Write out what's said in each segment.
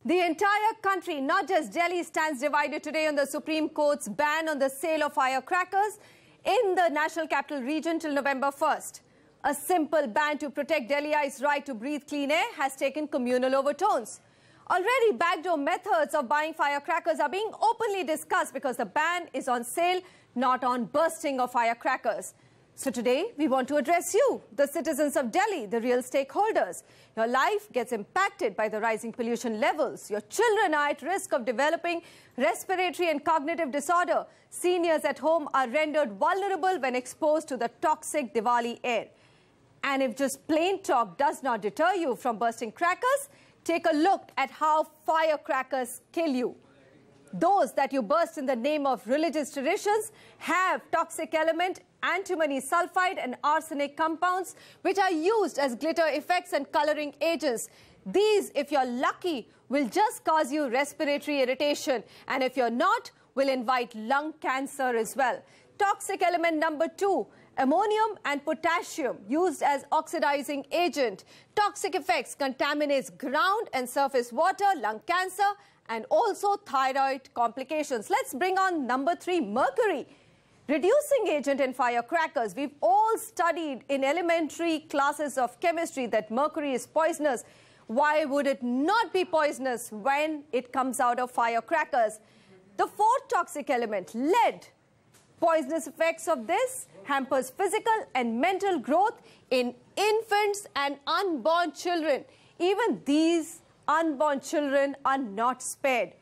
The entire country, not just Delhi, stands divided today on the Supreme Court's ban on the sale of firecrackers in the National Capital Region till November 1st. A simple ban to protect Delhi's right to breathe clean air has taken communal overtones. Already, backdoor methods of buying firecrackers are being openly discussed because the ban is on sale, not on bursting of firecrackers. So today, we want to address you, the citizens of Delhi, the real stakeholders. Your life gets impacted by the rising pollution levels. Your children are at risk of developing respiratory and cognitive disorder. Seniors at home are rendered vulnerable when exposed to the toxic Diwali air. And if just plain talk does not deter you from bursting crackers, take a look at how firecrackers kill you. Those that you burst in the name of religious traditions have toxic element, antimony sulfide and arsenic compounds which are used as glitter effects and coloring agents. These, if you're lucky, will just cause you respiratory irritation, and if you're not, will invite lung cancer as well. Toxic element number 2, ammonium and potassium used as oxidizing agent. Toxic effects contaminates ground and surface water, lung cancer, and also thyroid complications. Let's bring on number 3, mercury. Reducing agent in firecrackers. We've all studied in elementary classes of chemistry that mercury is poisonous. Why would it not be poisonous when it comes out of firecrackers? The 4th toxic element, lead. Poisonous effects of this hampers physical and mental growth in infants and unborn children. Even these unborn children are not spared.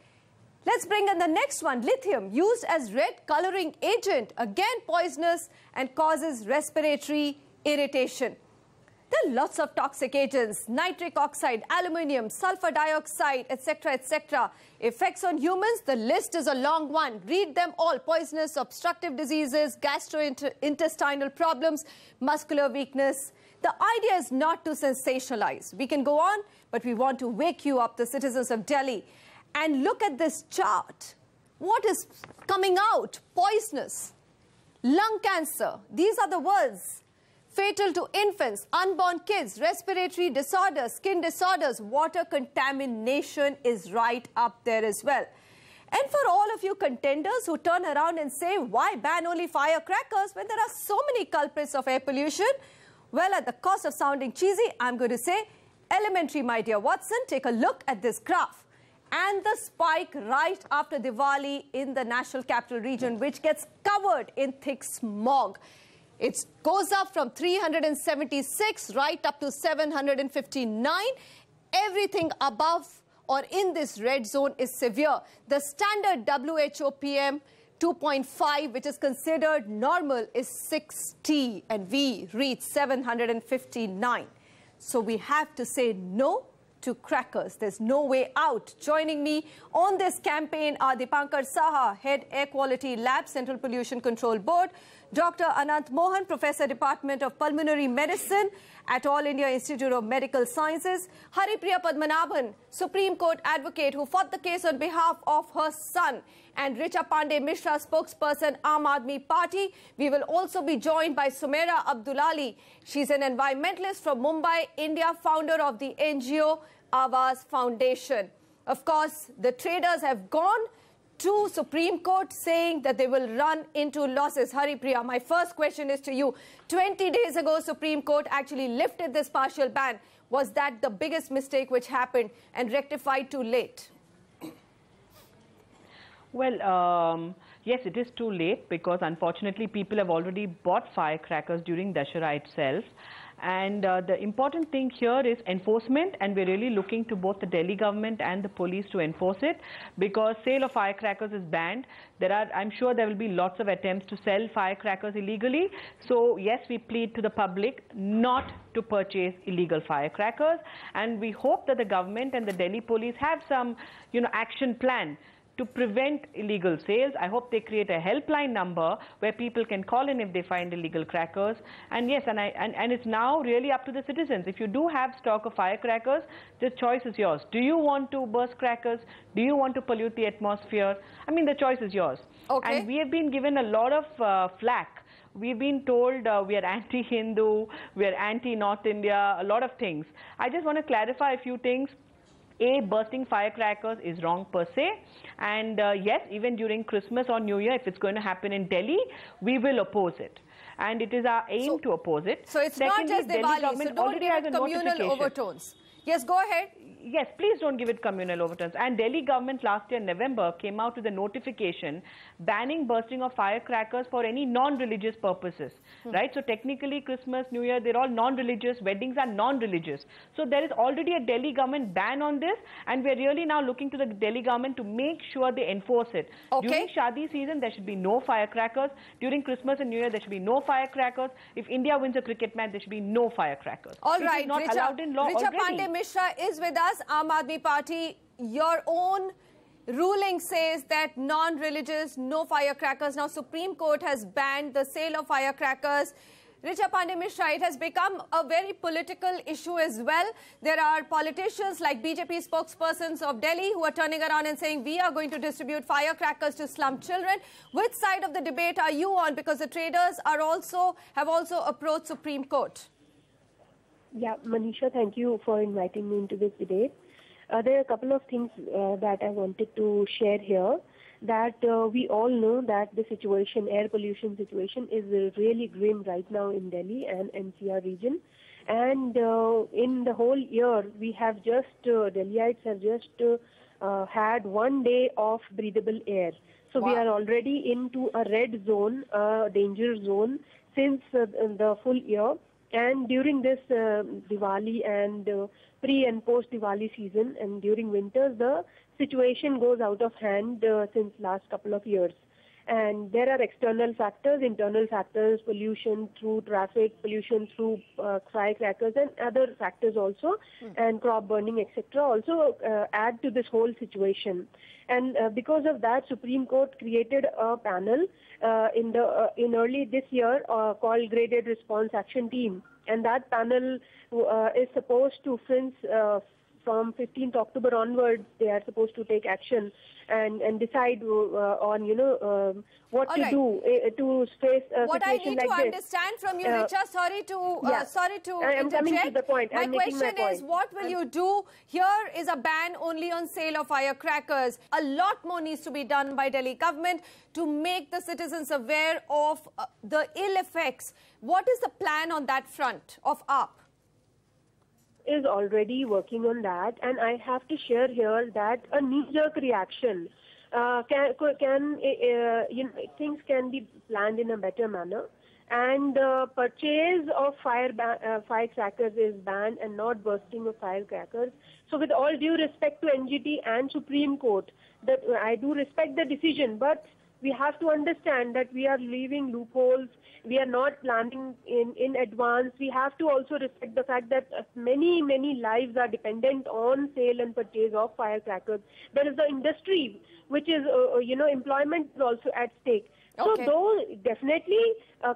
Let's bring in the next one, lithium, used as red coloring agent, again poisonous and causes respiratory irritation. There are lots of toxic agents, nitric oxide, aluminium, sulfur dioxide, etc., etc. Effects on humans, the list is a long one. Read them all: poisonous, obstructive diseases, gastrointestinal problems, muscular weakness. The idea is not to sensationalize. We can go on, but we want to wake you up, the citizens of Delhi. And look at this chart. What is coming out? Poisonous, lung cancer. These are the words. Fatal to infants, unborn kids, respiratory disorders, skin disorders, water contamination is right up there as well. And for all of you contenders who turn around and say, why ban only firecrackers when there are so many culprits of air pollution? Well, at the cost of sounding cheesy, I'm going to say elementary, my dear Watson. Take a look at this graph. And the spike right after Diwali in the National Capital Region, which gets covered in thick smog. It goes up from 376 right up to 759. Everything above or in this red zone is severe. The standard WHO PM 2.5, which is considered normal, is 60, and we reach 759. So we have to say no to crackers. There's no way out. Joining me on this campaign are Dipankar Saha, Head Air Quality Lab, Central Pollution Control Board, Dr. Anant Mohan, Professor, Department of Pulmonary Medicine at All India Institute of Medical Sciences, Haripriya Padmanabhan, Supreme Court advocate who fought the case on behalf of her son, and Richa Pandey Mishra, spokesperson, Aam Aadmi Party. We will also be joined by Sumaira Abdulali. She's an environmentalist from Mumbai, India, founder of the NGO Awaaz Foundation. Of course, the traders have gone to Supreme Court saying that they will run into losses. Haripriya, my first question is to you. 20 days ago, Supreme Court actually lifted this partial ban. Was that the biggest mistake which happened and rectified too late? Well, yes, it is too late because unfortunately people have already bought firecrackers during Dussehra itself. And the important thing here is enforcement, and we're really looking to both the Delhi government and the police to enforce it, because sale of firecrackers is banned. I'm sure there will be lots of attempts to sell firecrackers illegally. So yes, we plead to the public not to purchase illegal firecrackers, and we hope that the government and the Delhi police have some, action plan to prevent illegal sales. I hope they create a helpline number where people can call in if they find illegal crackers. And yes, and it's now really up to the citizens. If you do have stock of firecrackers, the choice is yours. Do you want to burst crackers? Do you want to pollute the atmosphere? I mean, the choice is yours. Okay. And we have been given a lot of flack. We've been told we are anti-Hindu, we are anti-North India, a lot of things. I just want to clarify a few things. bursting firecrackers is wrong per se. And yes, even during Christmas or New Year, if it's going to happen in Delhi, we will oppose it. And it is our aim to oppose it. So it's not just Diwali, so don't give it communal overtones. Yes, go ahead. Yes, please don't give it communal overtones. And Delhi government last year in November came out with a notification banning bursting of firecrackers for any non-religious purposes, right? So technically Christmas, New Year, they're all non-religious, weddings are non-religious. So there is already a Delhi government ban on this, and we're really now looking to the Delhi government to make sure they enforce it. Okay. During Shadi season, there should be no firecrackers. During Christmas and New Year, there should be no firecrackers. If India wins a cricket match, there should be no firecrackers. All right, it is not allowed in law Richa already. Pandey Mishra is with us. Aam Aadmi Party, your own ruling says that non-religious, no firecrackers. Now, Supreme Court has banned the sale of firecrackers. Richa Pandey Mishra, it has become a very political issue as well. There are politicians like BJP spokespersons of Delhi who are turning around and saying we are going to distribute firecrackers to slum children. Which side of the debate are you on? Because the traders have also approached Supreme Court. Yeah, Manisha, thank you for inviting me into this debate. There are a couple of things that I wanted to share here. That we all know that the situation, air pollution situation, is really grim right now in Delhi and NCR region. And in the whole year, we have just, Delhiites have just had 1 day of breathable air. So we are already into a red zone, danger zone, since the full year. And during this Diwali and pre and post Diwali season and during winters, the situation goes out of hand since last couple of years. And there are external factors, internal factors, pollution through traffic, pollution through firecrackers and other factors also, and crop burning, etc. also add to this whole situation. And because of that, Supreme Court created a panel in early this year called Graded Response Action Team. And that panel is supposed to, since from 15th October onwards, they are supposed to take action and decide on, what to do to face a situation like this. What I need to understand from you, Richa, sorry to I'm coming to the point. My question is, what will you do? Here is a ban only on sale of firecrackers. A lot more needs to be done by Delhi government to make the citizens aware of the ill effects. What is the plan on that front of AAP? Is already working on that, and I have to share here that a knee-jerk reaction things can be planned in a better manner, and purchase of firecrackers is banned and not bursting of firecrackers. So with all due respect to NGT and Supreme Court, that I do respect the decision, but we have to understand that we are leaving loopholes. We are not planning in advance. We have to also respect the fact that many lives are dependent on sale and purchase of firecrackers. There is the industry, which is, employment is also at stake. Okay. So though definitely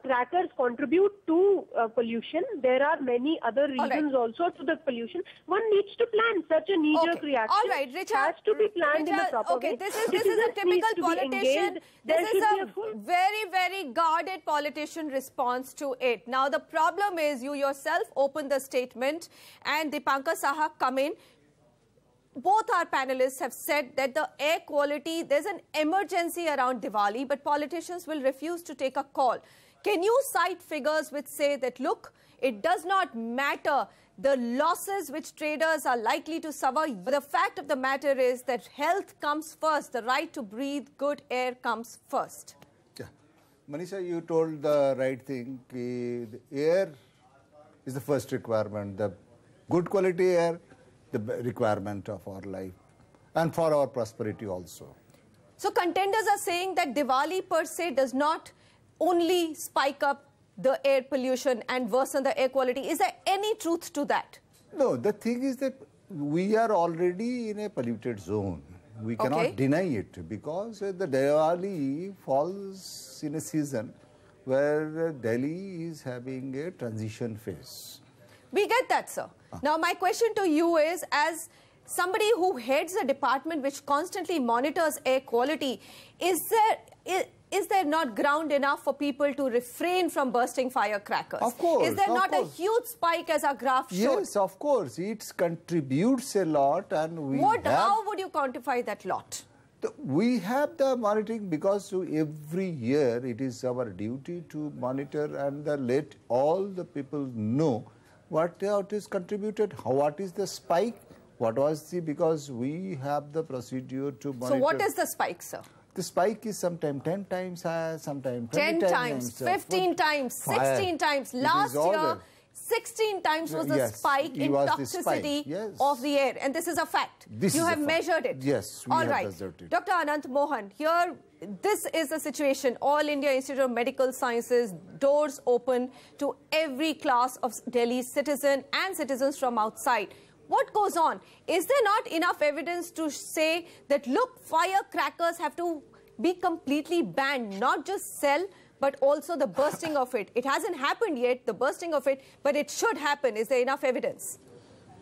crackers contribute to pollution, there are many other reasons also to the pollution. One needs to plan such a knee-jerk reaction. All right, Richa, has to be planned in a proper way. This is a typical politician. This is a very, very guarded politician response to it. Now, the problem is you yourself opened the statement and Dipankar Saha come in. Both our panelists have said that the air quality, there's an emergency around Diwali, but politicians will refuse to take a call. Can you cite figures which say that, look, it does not matter the losses which traders are likely to suffer? The fact of the matter is that health comes first. The right to breathe good air comes first. Yeah. Manisha, you told the right thing. The air is the first requirement. The good quality air, the requirement of our life and for our prosperity also. So contenders are saying that Diwali per se does not only spike up the air pollution and worsen the air quality. Is there any truth to that? No, the thing is that we are already in a polluted zone. We cannot deny it because the Diwali falls in a season where Delhi is having a transition phase. We get that, sir. Now, my question to you is, as somebody who heads a department which constantly monitors air quality, is is there not ground enough for people to refrain from bursting firecrackers? Of course. Is there not a huge spike as our graph showed? Yes, of course. It contributes a lot, and how would you quantify that lot? We have the monitoring because every year it is our duty to monitor and let all the people know what is contributed, what is the spike, what was because we have the procedure to monitor. So what is the spike, sir? The spike is sometimes 10 times higher, sometimes 10 20 times, 15 times, 16 times. Last year, 16 times was the spike in toxicity of the air. And this is a fact. You have measured it. Yes, we have measured it. Dr. Anant Mohan, here, this is the situation. All India Institute of Medical Sciences, doors open to every class of Delhi's citizen and citizens from outside. What goes on? Is there not enough evidence to say that, look, firecrackers have to be completely banned, not just sell, but also the bursting of it? It hasn't happened yet, the bursting of it, but it should happen. Is there enough evidence?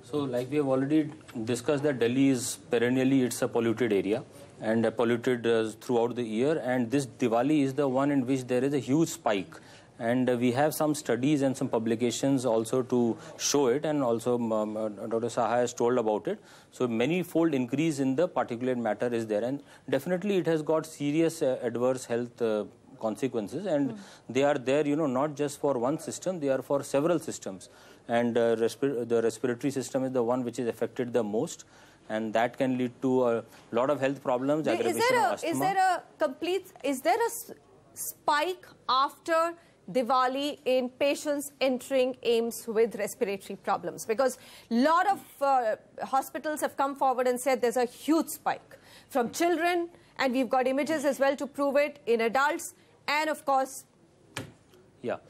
So, like we have already discussed, that Delhi is perennially, it's a polluted area and polluted throughout the year, and this Diwali is the one in which there is a huge spike. And we have some studies and some publications also to show it, and also Dr. Saha has told about it. So many-fold increase in the particulate matter is there, and definitely it has got serious adverse health consequences, and they are there, not just for one system, they are for several systems. And the respiratory system is the one which is affected the most, and that can lead to a lot of health problems, aggravation of asthma. Is there a spike after Diwali in patients entering AIIMS with respiratory problems? Because a lot of hospitals have come forward and said there's a huge spike from children, and we've got images as well to prove it in adults, and of course,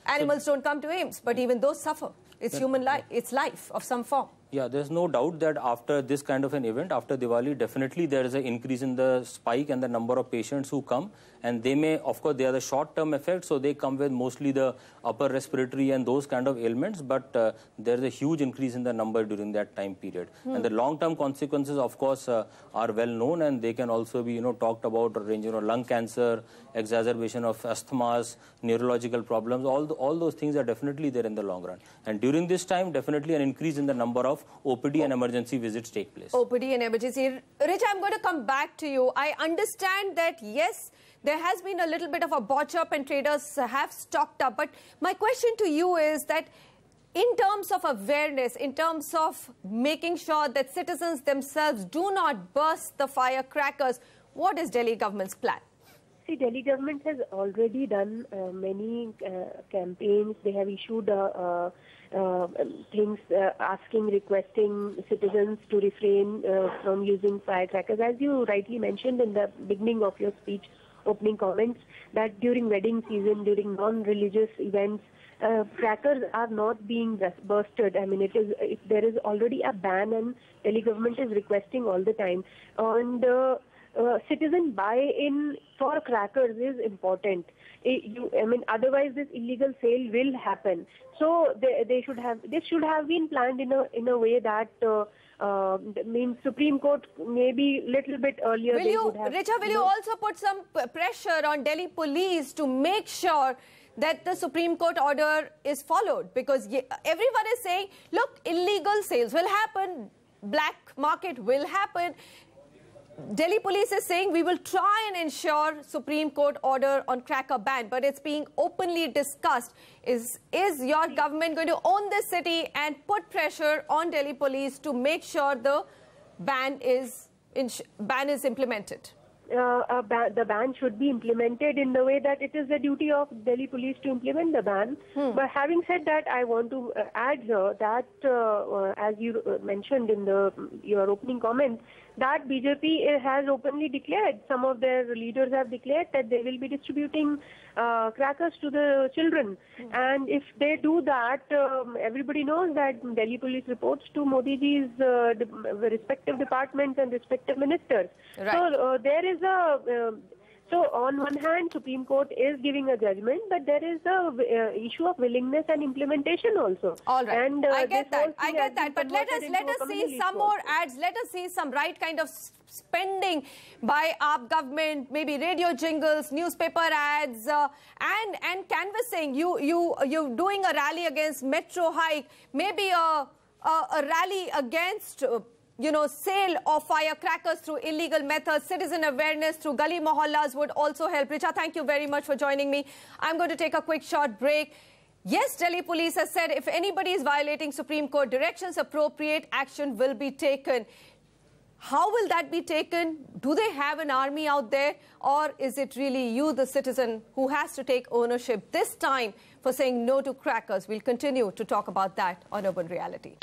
animals don't come to AIIMS, but even those suffer. It's human life, it's life of some form. Yeah, there's no doubt that after this kind of an event, after Diwali, definitely there is an increase in the spike and the number of patients who come. And they may, of course, they are the short-term effects, so they come with mostly the upper respiratory and those kind of ailments, but there is a huge increase in the number during that time period. And the long-term consequences, of course, are well known, and they can also be, talked about, ranging lung cancer, exacerbation of asthmas, neurological problems, all those things are definitely there in the long run. And during this time, definitely an increase in the number of OPD and emergency visits take place. OPD and emergency. Rich, I'm going to come back to you. I understand that, yes, there has been a little bit of a botch up and traders have stocked up. But my question to you is that in terms of awareness, in terms of making sure that citizens themselves do not burst the firecrackers, what is Delhi government's plan? See, Delhi government has already done many campaigns. They have issued things requesting citizens to refrain from using firecrackers. As you rightly mentioned in the beginning of your speech, opening comments, that during wedding season, during non-religious events, crackers are not being bursted. I mean, there is already a ban, and Delhi government is requesting all the time. And citizen buy-in for crackers is important. Otherwise this illegal sale will happen. So this should have been planned in a way that means Supreme Court maybe little bit earlier. Richa, will you also put some pressure on Delhi police to make sure that the Supreme Court order is followed? Because everyone is saying, look, illegal sales will happen, black market will happen. Delhi police is saying we will try and ensure Supreme Court order on cracker ban, but it's being openly discussed. Is your government going to own this city and put pressure on Delhi police to make sure the ban is implemented? The ban should be implemented in the way that it is the duty of Delhi police to implement the ban. But having said that, I want to add here that, as you mentioned in your opening comments, that BJP has openly declared, some of their leaders have declared that they will be distributing crackers to the children. And if they do that, everybody knows that Delhi police reports to Modi ji's respective departments and respective ministers. Right. So there is So on one hand, Supreme Court is giving a judgment, but there is the issue of willingness and implementation also. All right, and, I get that. But let us see some more ads. Let us see some right kind of spending by our government, maybe radio jingles, newspaper ads, and canvassing. You're doing a rally against metro hike, maybe a rally against sale of firecrackers through illegal methods. Citizen awareness through gully mohallas would also help. Richa, thank you very much for joining me. I'm going to take a quick short break. Yes, Delhi police has said if anybody is violating Supreme Court directions, appropriate action will be taken. How will that be taken? Do they have an army out there? Or is it really you, the citizen, who has to take ownership this time for saying no to crackers? We'll continue to talk about that on Urban Reality.